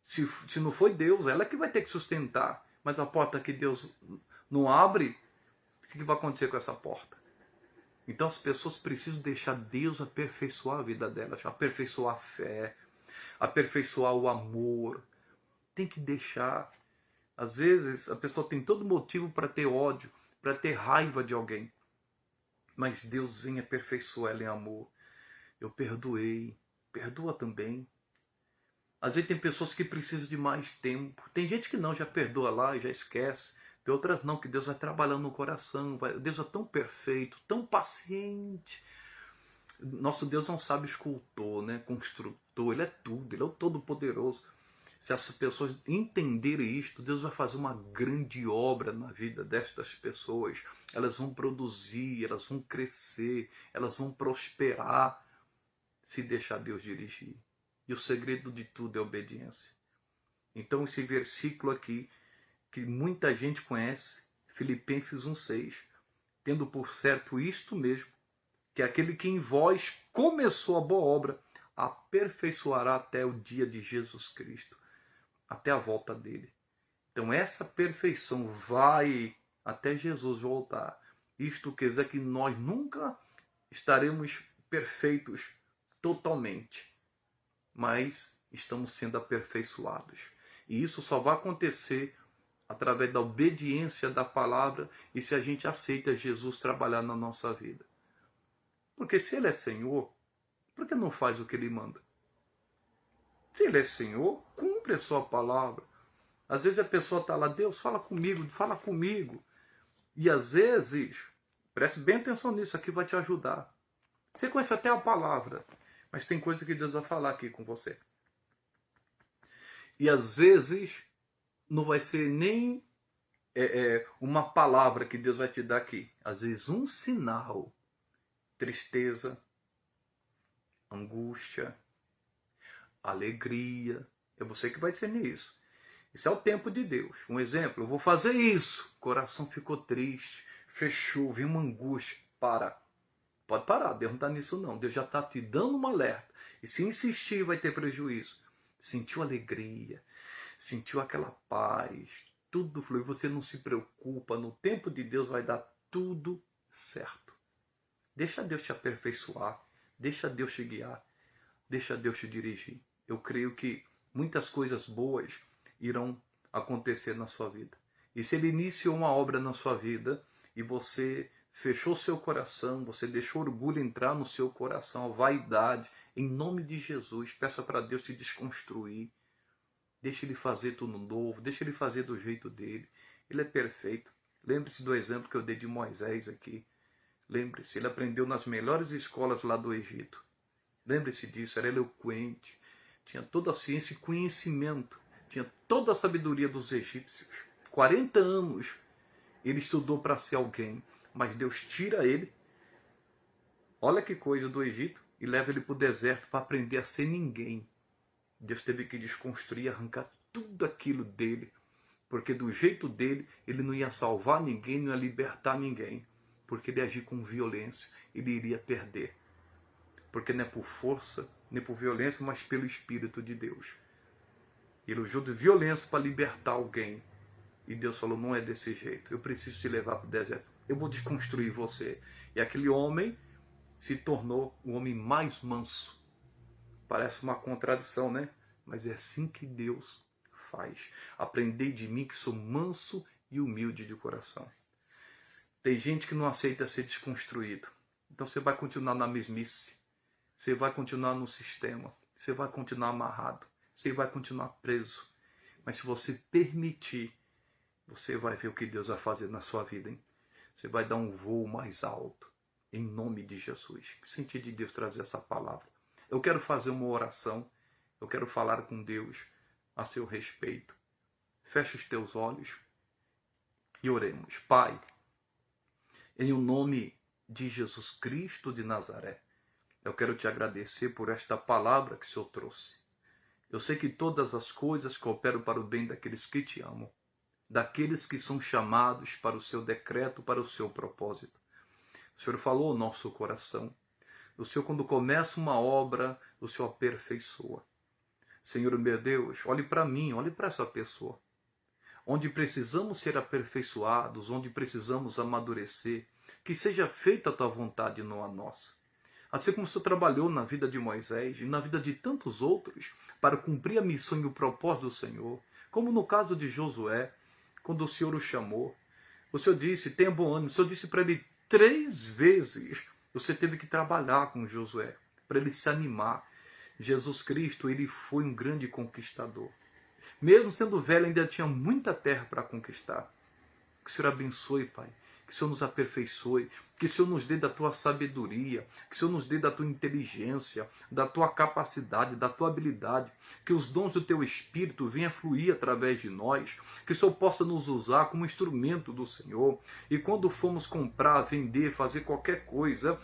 Se não foi Deus, ela que vai ter que sustentar. Mas a porta que Deus não abre, o que vai acontecer com essa porta? Então as pessoas precisam deixar Deus aperfeiçoar a vida delas, aperfeiçoar a fé, aperfeiçoar o amor. Tem que deixar. Às vezes a pessoa tem todo motivo para ter ódio, para ter raiva de alguém. Mas Deus vem aperfeiçoar ela em amor. Eu perdoei, perdoa também. Às vezes tem pessoas que precisam de mais tempo. Tem gente que não, já perdoa lá e já esquece. Tem outras não, que Deus vai trabalhando no coração. Deus é tão perfeito, tão paciente. Nosso Deus não sabe escultor, né? Construtor, Ele é tudo, Ele é o Todo-Poderoso. Se as pessoas entenderem isto, Deus vai fazer uma grande obra na vida destas pessoas. Elas vão produzir, elas vão crescer, elas vão prosperar, se deixar Deus dirigir. E o segredo de tudo é a obediência. Então esse versículo aqui, que muita gente conhece, Filipenses 1,6, tendo por certo isto mesmo, que aquele que em vós começou a boa obra, aperfeiçoará até o dia de Jesus Cristo, até a volta dele. Então essa perfeição vai até Jesus voltar. Isto quer dizer que nós nunca estaremos perfeitos totalmente, mas estamos sendo aperfeiçoados. E isso só vai acontecer através da obediência da palavra e se a gente aceita Jesus trabalhar na nossa vida. Porque se Ele é Senhor, por que não faz o que Ele manda? Se Ele é Senhor, cumpre a sua palavra. Às vezes a pessoa está lá, Deus, fala comigo, fala comigo. E às vezes, preste bem atenção nisso, aqui vai te ajudar. Você conhece até a palavra, mas tem coisa que Deus vai falar aqui com você. E às vezes, não vai ser nem uma palavra que Deus vai te dar aqui. Às vezes um sinal. Tristeza, angústia, alegria. É você que vai discernir isso. Isso é o tempo de Deus. Um exemplo, eu vou fazer isso. O coração ficou triste, fechou, viu uma angústia. Para. Pode parar, Deus não está nisso não. Deus já está te dando um alerta. E se insistir vai ter prejuízo. Sentiu alegria, sentiu aquela paz, tudo flui. Você não se preocupa, no tempo de Deus vai dar tudo certo. Deixa Deus te aperfeiçoar, deixa Deus te guiar, deixa Deus te dirigir. Eu creio que muitas coisas boas irão acontecer na sua vida. E se Ele iniciou uma obra na sua vida e você fechou seu coração, você deixou orgulho entrar no seu coração, a vaidade, em nome de Jesus, peça para Deus te desconstruir. Deixa Ele fazer tudo novo, deixa Ele fazer do jeito dele. Ele é perfeito. Lembre-se do exemplo que eu dei de Moisés aqui. Lembre-se, ele aprendeu nas melhores escolas lá do Egito. Lembre-se disso, era eloquente, tinha toda a ciência e conhecimento, tinha toda a sabedoria dos egípcios. 40 anos ele estudou para ser alguém, mas Deus tira ele, olha que coisa, do Egito, e leva ele para o deserto para aprender a ser ninguém. Deus teve que desconstruir, arrancar tudo aquilo dele, porque do jeito dele ele não ia salvar ninguém, não ia libertar ninguém. Porque ele agir com violência, ele iria perder. Porque não é por força, nem por violência, mas pelo Espírito de Deus. Ele usou de violência para libertar alguém. E Deus falou, não é desse jeito, eu preciso te levar para o deserto. Eu vou desconstruir você. E aquele homem se tornou o homem mais manso. Parece uma contradição, né? Mas é assim que Deus faz. Aprendei de mim que sou manso e humilde de coração. Tem gente que não aceita ser desconstruído. Então você vai continuar na mesmice. Você vai continuar no sistema. Você vai continuar amarrado. Você vai continuar preso. Mas se você permitir, você vai ver o que Deus vai fazer na sua vida, hein? Você vai dar um voo mais alto. Em nome de Jesus. Que sentido de Deus trazer essa palavra? Eu quero fazer uma oração. Eu quero falar com Deus a seu respeito. Feche os teus olhos e oremos. Pai, em o nome de Jesus Cristo de Nazaré, eu quero te agradecer por esta palavra que o Senhor trouxe. Eu sei que todas as coisas cooperam para o bem daqueles que te amam. daqueles que são chamados para o seu decreto, para o seu propósito. O Senhor falou ao nosso coração. O Senhor, quando começa uma obra, o Senhor aperfeiçoa. Senhor, meu Deus, olhe para mim, olhe para essa pessoa. Onde precisamos ser aperfeiçoados, onde precisamos amadurecer, que seja feita a tua vontade, não a nossa. Assim como o Senhor trabalhou na vida de Moisés e na vida de tantos outros para cumprir a missão e o propósito do Senhor, como no caso de Josué, quando o Senhor o chamou, o Senhor disse, tenha bom ânimo, o Senhor disse para ele 3 vezes, você teve que trabalhar com Josué, para ele se animar. Jesus Cristo, ele foi um grande conquistador. Mesmo sendo velho, ainda tinha muita terra para conquistar. Que o Senhor abençoe, Pai. Que o Senhor nos aperfeiçoe. Que o Senhor nos dê da tua sabedoria. Que o Senhor nos dê da tua inteligência, da tua capacidade, da tua habilidade. Que os dons do teu Espírito venham fluir através de nós. Que o Senhor possa nos usar como instrumento do Senhor. E quando formos comprar, vender, fazer qualquer coisa,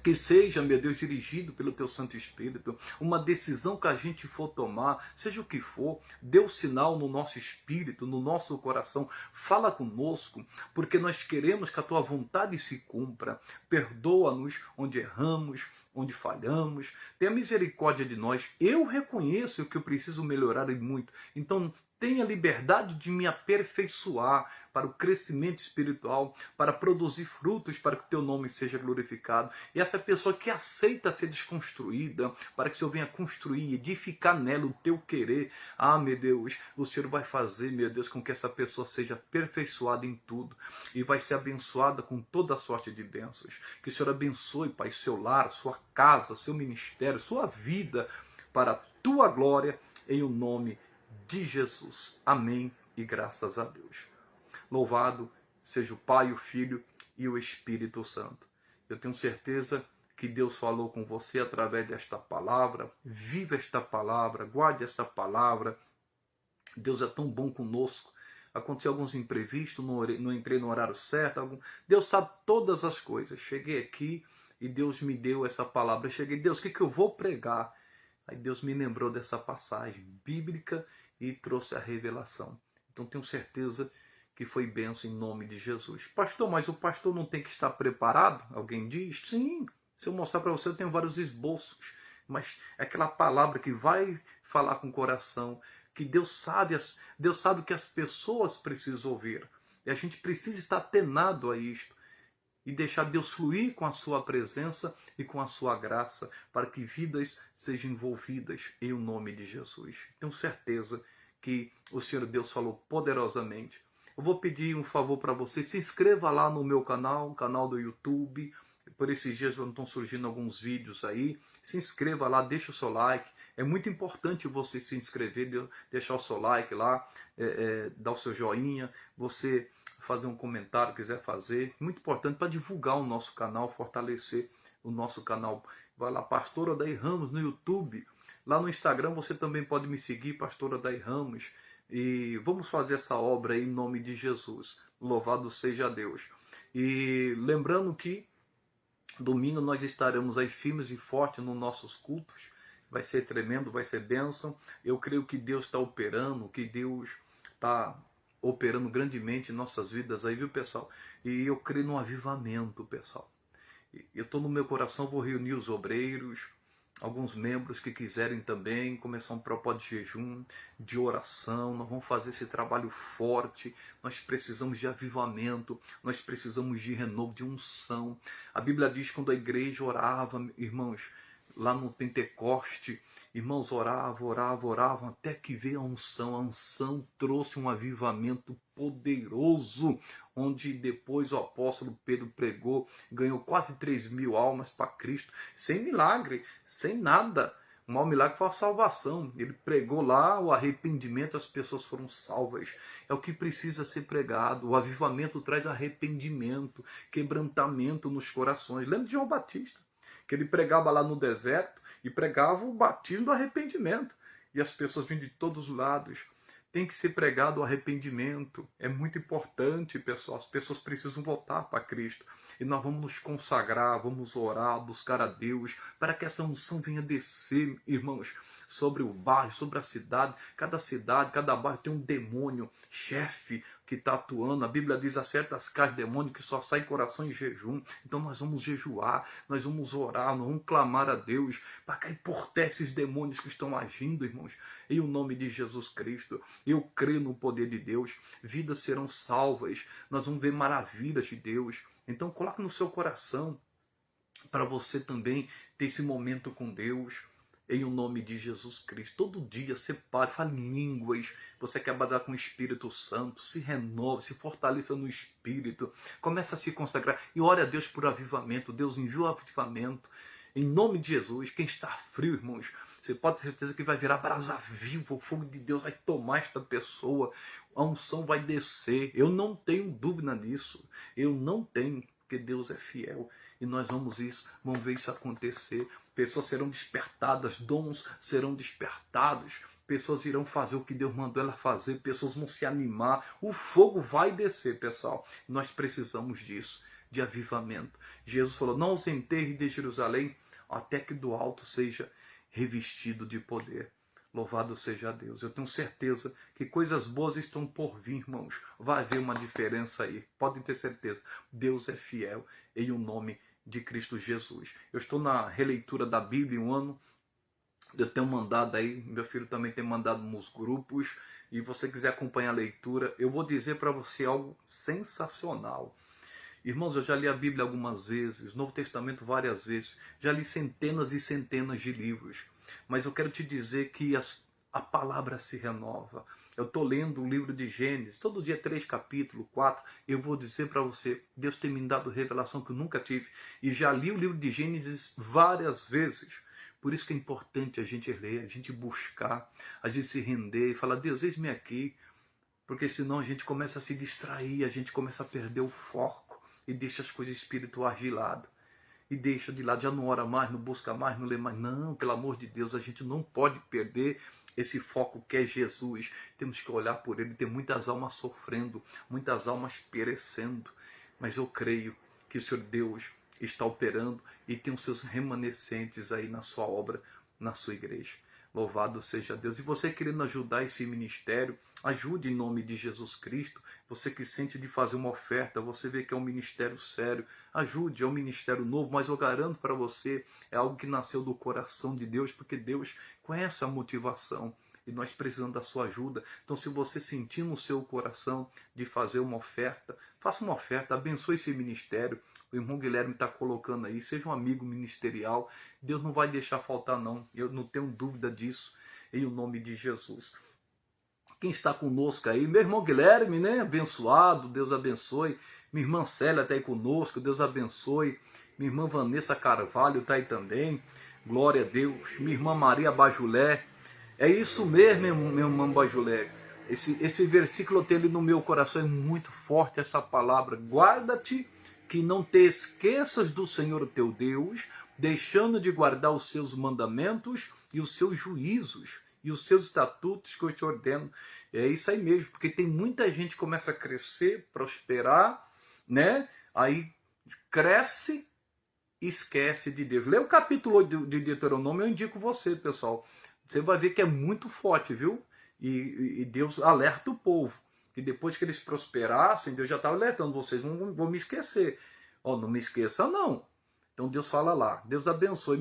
que seja, meu Deus, dirigido pelo Teu Santo Espírito, uma decisão que a gente for tomar, seja o que for, dê o sinal no nosso espírito, no nosso coração, fala conosco, porque nós queremos que a Tua vontade se cumpra. Perdoa-nos onde erramos, onde falhamos, tenha misericórdia de nós. Eu reconheço que eu preciso melhorar e muito, então tenha liberdade de me aperfeiçoar para o crescimento espiritual, para produzir frutos, para que o teu nome seja glorificado. E essa pessoa que aceita ser desconstruída, para que o Senhor venha construir, edificar nela o teu querer. Ah, meu Deus, o Senhor vai fazer, meu Deus, com que essa pessoa seja aperfeiçoada em tudo e vai ser abençoada com toda a sorte de bênçãos. Que o Senhor abençoe, Pai, seu lar, sua casa, seu ministério, sua vida, para a tua glória, em o nome de Jesus. Amém e graças a Deus. Louvado seja o Pai, o Filho e o Espírito Santo. Eu tenho certeza que Deus falou com você através desta palavra. Viva esta palavra, guarde esta palavra. Deus é tão bom conosco. Aconteceu alguns imprevistos, não entrei no horário certo. Deus sabe todas as coisas. Cheguei aqui e Deus me deu essa palavra. Eu cheguei, Deus, o que eu vou pregar? Aí Deus me lembrou dessa passagem bíblica e trouxe a revelação. Então tenho certeza que foi bênção em nome de Jesus. Pastor, mas o pastor não tem que estar preparado? Alguém diz? Sim, se eu mostrar para você, eu tenho vários esboços. Mas é aquela palavra que vai falar com o coração, que Deus sabe o que as pessoas precisam ouvir. E a gente precisa estar atenado a isto. E deixar Deus fluir com a sua presença e com a sua graça, para que vidas sejam envolvidas em o nome de Jesus. Tenho certeza que o Senhor Deus falou poderosamente. Eu vou pedir um favor para você, se inscreva lá no meu canal, canal do YouTube. Por esses dias estão surgindo alguns vídeos aí. Se inscreva lá, deixa o seu like. É muito importante você se inscrever, deixar o seu like lá, dar o seu joinha, você fazer um comentário, quiser fazer. Muito importante para divulgar o nosso canal, fortalecer o nosso canal. Vai lá, Pastora Day Ramos no YouTube. Lá no Instagram você também pode me seguir, Pastora Day Ramos. E vamos fazer essa obra aí em nome de Jesus. Louvado seja Deus. E lembrando que domingo nós estaremos aí firmes e fortes nos nossos cultos. Vai ser tremendo, vai ser bênção. Eu creio que Deus está operando, que Deus está operando grandemente em nossas vidas aí, viu, pessoal? E eu creio no avivamento, pessoal. Eu estou no meu coração, vou reunir os obreiros, alguns membros que quiserem também começar um propósito de jejum, de oração. Nós vamos fazer esse trabalho forte. Nós precisamos de avivamento, nós precisamos de renovo, de unção. A Bíblia diz que quando a igreja orava, irmãos, lá no Pentecoste, irmãos, oravam, até que veio a unção. A unção trouxe um avivamento poderoso, onde depois o apóstolo Pedro pregou, ganhou quase 3.000 almas para Cristo, sem milagre, sem nada. O maior milagre foi a salvação. Ele pregou lá o arrependimento, as pessoas foram salvas. É o que precisa ser pregado. O avivamento traz arrependimento, quebrantamento nos corações. Lembra de João Batista, que ele pregava lá no deserto e pregava o batismo do arrependimento. E as pessoas vinham de todos os lados. Tem que ser pregado o arrependimento. É muito importante, pessoal. As pessoas precisam voltar para Cristo. E nós vamos nos consagrar, vamos orar, buscar a Deus, para que essa unção venha descer, irmãos, sobre o bairro, sobre a cidade. Cada bairro tem um demônio, chefe, que está atuando. A Bíblia diz a certas casas demônio que só sai coração em jejum. Então nós vamos jejuar, nós vamos orar, nós vamos clamar a Deus para cair por terra esses demônios que estão agindo, irmãos. Em o nome de Jesus Cristo, eu creio no poder de Deus. Vidas serão salvas, nós vamos ver maravilhas de Deus. Então coloque no seu coração para você também ter esse momento com Deus. Em o nome de Jesus Cristo, todo dia separe, fale línguas, você quer bazar com o Espírito Santo, se renove, se fortaleça no Espírito, começa a se consagrar e ore a Deus por avivamento. Deus envia o avivamento, em nome de Jesus. Quem está frio, irmãos, você pode ter certeza que vai virar brasa viva, o fogo de Deus vai tomar esta pessoa, a unção vai descer, eu não tenho dúvida disso, eu não tenho, porque Deus é fiel. E nós vamos ver isso acontecer. Pessoas serão despertadas, dons serão despertados. Pessoas irão fazer o que Deus mandou ela fazer. Pessoas vão se animar. O fogo vai descer, pessoal. Nós precisamos disso, de avivamento. Jesus falou, não os enterre de Jerusalém até que do alto seja revestido de poder. Louvado seja Deus. Eu tenho certeza que coisas boas estão por vir, irmãos. Vai haver uma diferença aí. Podem ter certeza. Deus é fiel em o nome de Cristo Jesus. Eu estou na releitura da Bíblia um ano. Eu tenho mandado aí, meu filho também tem mandado nos grupos. E você quiser acompanhar a leitura, eu vou dizer para você algo sensacional. Irmãos, eu já li a Bíblia algumas vezes, Novo Testamento várias vezes. Já li centenas e centenas de livros. Mas eu quero te dizer que a palavra se renova. Eu estou lendo o livro de Gênesis, todo dia 3 capítulos, 4. Eu vou dizer para você, Deus tem me dado revelação que eu nunca tive. E já li o livro de Gênesis várias vezes. Por isso que é importante a gente ler, a gente buscar, a gente se render e falar, Deus, eis-me aqui. Porque senão a gente começa a se distrair, a gente começa a perder o foco e deixa as coisas espirituais de lado. E deixa de lado, já não ora mais, não busca mais, não lê mais. Não, pelo amor de Deus, a gente não pode perder esse foco que é Jesus. Temos que olhar por Ele. Tem muitas almas sofrendo, muitas almas perecendo. Mas eu creio que o Senhor Deus está operando e tem os seus remanescentes aí na sua obra, na sua igreja. Louvado seja Deus. E você querendo ajudar esse ministério, ajude em nome de Jesus Cristo. Você que sente de fazer uma oferta, você vê que é um ministério sério, ajude, é um ministério novo, mas eu garanto para você, é algo que nasceu do coração de Deus, porque Deus conhece a motivação e nós precisamos da sua ajuda. Então, se você sentir no seu coração de fazer uma oferta, faça uma oferta, abençoe esse ministério. O irmão Guilherme está colocando aí, seja um amigo ministerial. Deus não vai deixar faltar não, eu não tenho dúvida disso, em o nome de Jesus. Quem está conosco aí, meu irmão Guilherme, né? Abençoado, Deus abençoe. Minha irmã Célia está aí conosco, Deus abençoe. Minha irmã Vanessa Carvalho está aí também, glória a Deus. Minha irmã Maria Bajulé, é isso mesmo, meu irmão Bajulé. Esse versículo tem ali no meu coração, é muito forte essa palavra. Guarda-te que não te esqueças do Senhor teu Deus, deixando de guardar os seus mandamentos e os seus juízos e os seus estatutos que eu te ordeno. É isso aí mesmo, porque tem muita gente que começa a crescer, prosperar, né? Aí cresce e esquece de Deus. Lê o capítulo 8 de Deuteronômio, eu indico você, pessoal. Você vai ver que é muito forte, viu? E Deus alerta o povo. Que depois que eles prosperassem, Deus já estava alertando vocês, não vão me esquecer. Ó, não me esqueça não. Então Deus fala lá, Deus abençoe.